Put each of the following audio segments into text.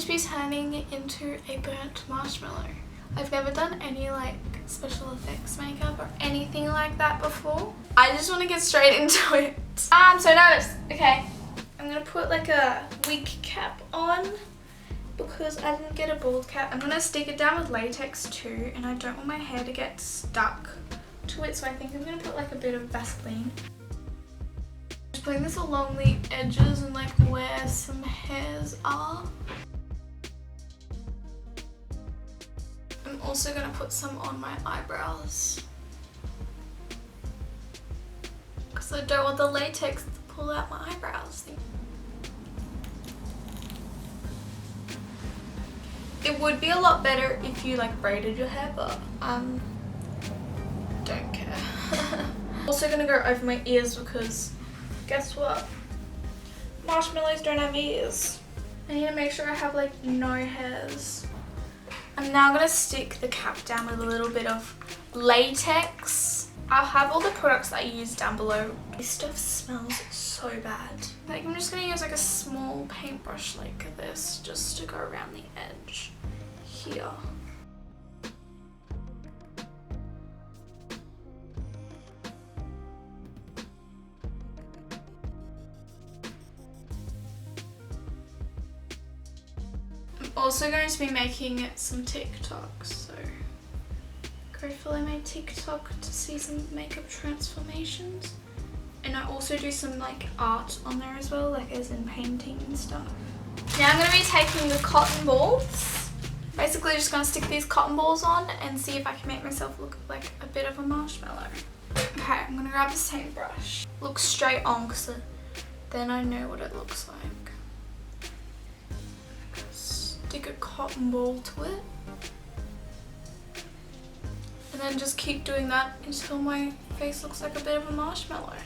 to be turning it into a burnt marshmallow. I've never done any like special effects makeup or anything like that before. I just want to get straight into it. I'm so nervous. Okay, I'm gonna put like a wig cap on because I didn't get a bald cap. I'm gonna stick it down with latex too, and I don't want my hair to get stuck to it, so I think I'm gonna put like a bit of Vaseline. Just putting this along the edges and like where some hairs are. I'm also going to put some on my eyebrows because I don't want the latex to pull out my eyebrows. It would be a lot better if you like braided your hair, but don't care. Also going to go over my ears because guess what? Marshmallows don't have ears. I need to make sure I have like no hairs. I'm now going to stick the cap down with a little bit of latex. I'll have all the products that I use down below. This stuff smells so bad. Like, I'm just going to use like a small paintbrush like this just to go around the edge here. Also going to be making some TikToks, so go follow my TikTok to see some makeup transformations. And I also do some like art on there as well, like as in painting and stuff. Now I'm going to be taking the cotton balls. Basically just going to stick these cotton balls on and see if I can make myself look like a bit of a marshmallow. Okay, I'm going to grab the same brush. Look straight on because then I know what it looks like. Stick a cotton ball to it and then just keep doing that until my face looks like a bit of a marshmallow.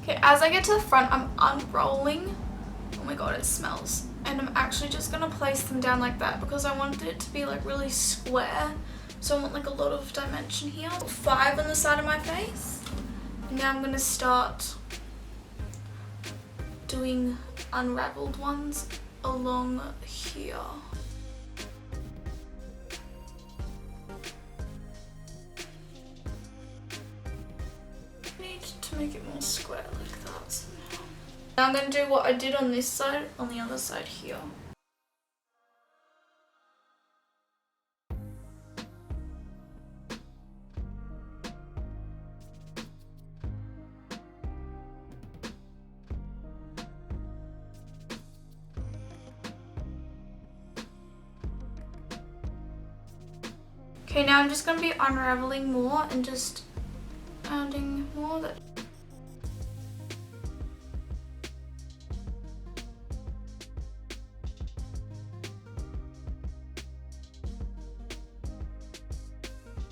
Okay, as I get to the front, I'm unrolling. Oh my god, it smells. And I'm actually just gonna place them down like that because I wanted it to be like really square. So I want like a lot of dimension here. 5 on the side of my face. And now I'm gonna start doing unraveled ones along here. To make it more square like that somehow. Now I'm going to do what I did on this side, on the other side here. Okay, now I'm just going to be unraveling more and just adding more.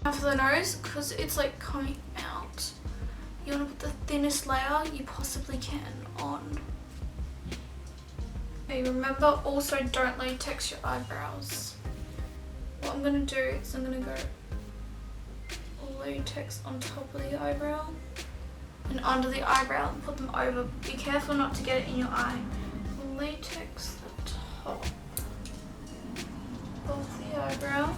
Now for the nose, because it's like coming out, you want to put the thinnest layer you possibly can on. Okay, remember also don't latex your eyebrows. What I'm going to do is I'm going to go latex on top of the eyebrow and under the eyebrow and put them over. Be careful not to get it in your eye. Latex the top of the eyebrow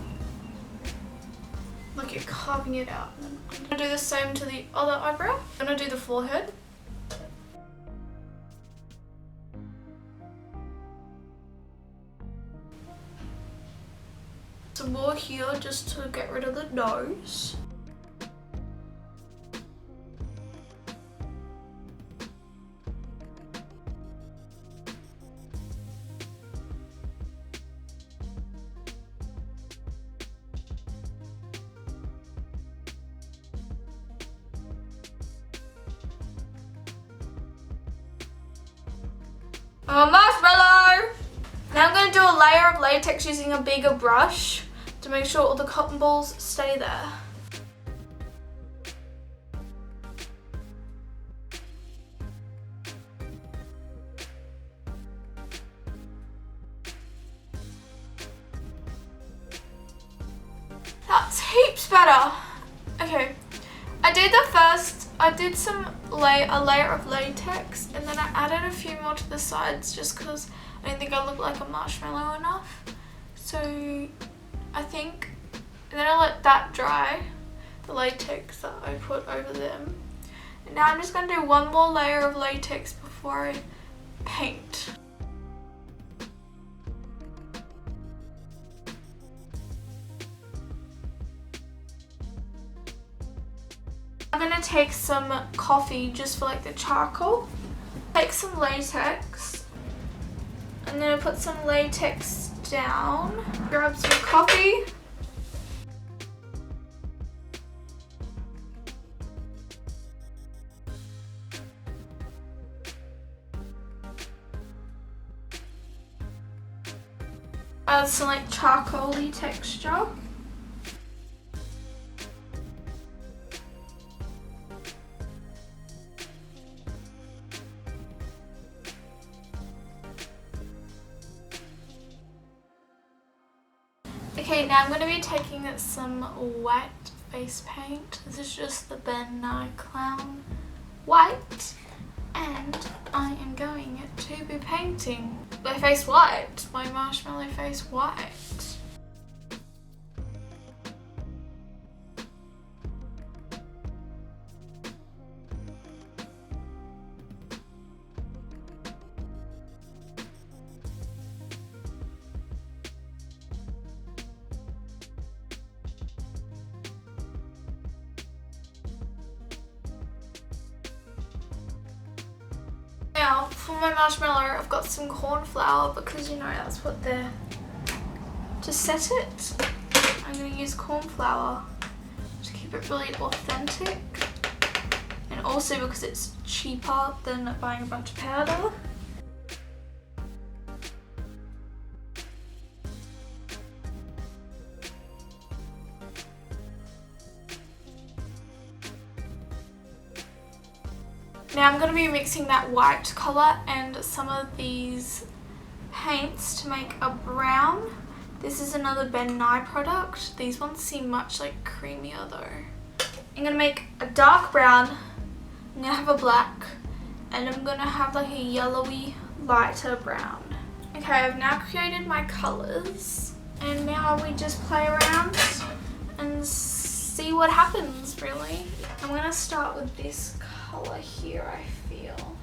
like you're carving it out. And I'm going to do the same to the other eyebrow. I'm going to do the forehead. Some more here just to get rid of the nose. Oh, marshmallow! Now I'm going to do a layer of latex using a bigger brush to make sure all the cotton balls stay there. That's heaps better. Okay, I did a layer of latex, and then I added a few more to the sides just because I didn't think I looked like a marshmallow enough. So I think, and then I let that dry, the latex that I put over them. And now I'm just going to do one more layer of latex before I paint. I'm going to take some coffee just for like the charcoal. Take some latex. I'm going to put some latex down. Grab some coffee. Add some like charcoal-y texture. Okay, now I'm going to be taking some white face paint. This is just the Ben Nye Clown White. And I am going to be painting my face white, my marshmallow face white. Now, for my marshmallow, I've got some corn flour because you know that's what they're... To set it, I'm going to use corn flour to keep it really authentic. And also because it's cheaper than buying a bunch of powder. Now I'm going to be mixing that white colour and some of these paints to make a brown. This is another Ben Nye product. These ones seem much like creamier though. I'm going to make a dark brown, I'm going to have a black, and I'm going to have like a yellowy lighter brown. Okay, I've now created my colours and now we just play around and see what happens really. I'm going to start with this colour here, I feel.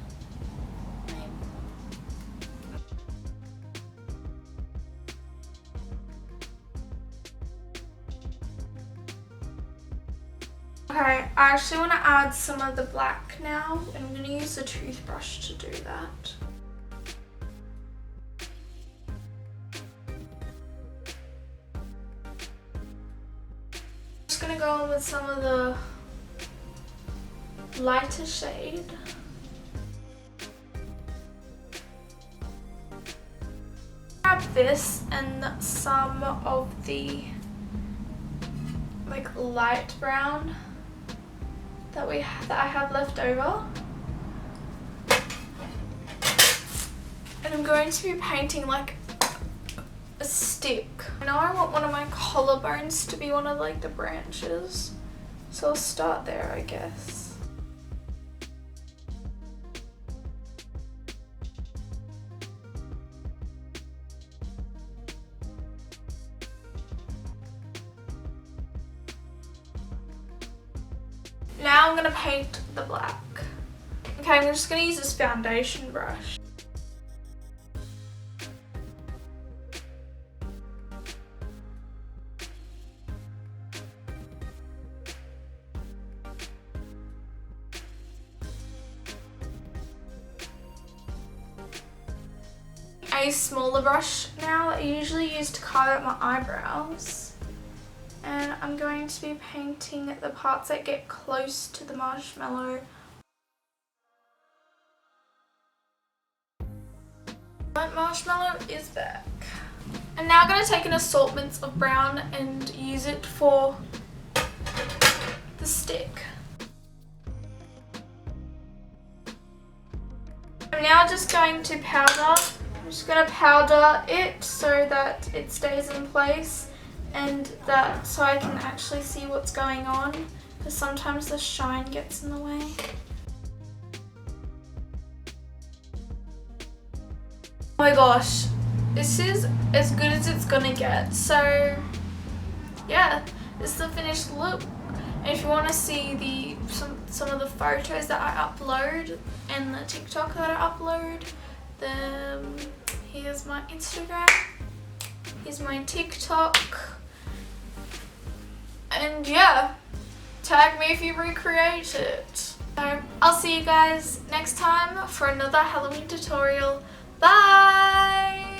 Okay, I actually want to add some of the black now, and I'm going to use a toothbrush to do that. I'm just going to go in with some of the lighter shade. Grab this and some of the like light brown that I have left over. And I'm going to be painting like a stick. Now I want one of my collarbones to be one of like the branches. So I'll start there, I guess. Now I'm going to paint the black. Okay, I'm just going to use this foundation brush. A smaller brush now that I usually use to carve out my eyebrows. And I'm going to be painting the parts that get close to the marshmallow. Burnt marshmallow is back. I'm now going to take an assortment of brown and use it for the stick. I'm now just going to powder. I'm just going to powder it so that it stays in place and that so I can actually see what's going on, because sometimes the shine gets in the way. Oh my gosh, this is as good as it's gonna get. So yeah, this is the finished look. And if you want to see some of the photos that I upload and the TikTok that I upload, then here's my Instagram, here's my TikTok, and yeah, tag me if you recreate it. So I'll see you guys next time for another Halloween tutorial. Bye!